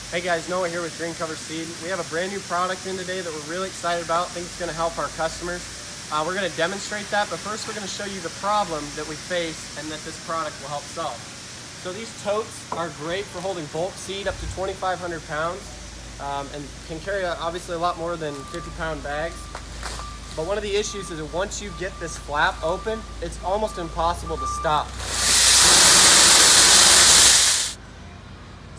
Hey guys, Noah here with Green Cover Seed. We have a brand new product in today that we're really excited about. I think it's going to help our customers. We're going to demonstrate that, but first we're going to show you the problem that we face and that this product will help solve. So these totes are great for holding bulk seed up to 2,500 pounds and can carry obviously a lot more than 50-pound bags. But one of the issues is that once you get this flap open, it's almost impossible to stop.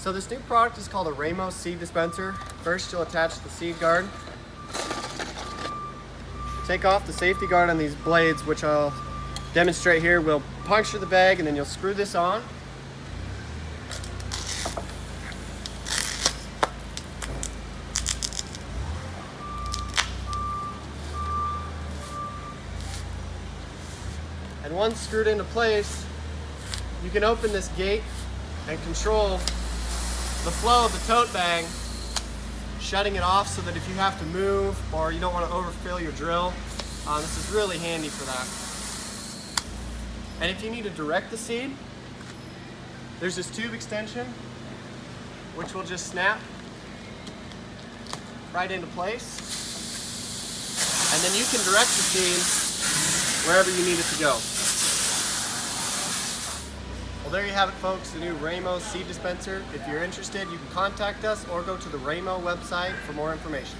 So this new product is called a Raimo Seed Dispenser. First you'll attach the seed guard. Take off the safety guard on these blades, which I'll demonstrate here. We'll puncture the bag and then you'll screw this on. And once screwed into place, you can open this gate and control the flow of the tote bag, shutting it off so that if you have to move or you don't want to overfill your drill, this is really handy for that. And if you need to direct the seed, there's this tube extension which will just snap right into place, and then you can direct the seed wherever you need it to go. Well, there you have it, folks, the new Raimo Seed Dispenser. If you're interested, you can contact us or go to the Raimo website for more information.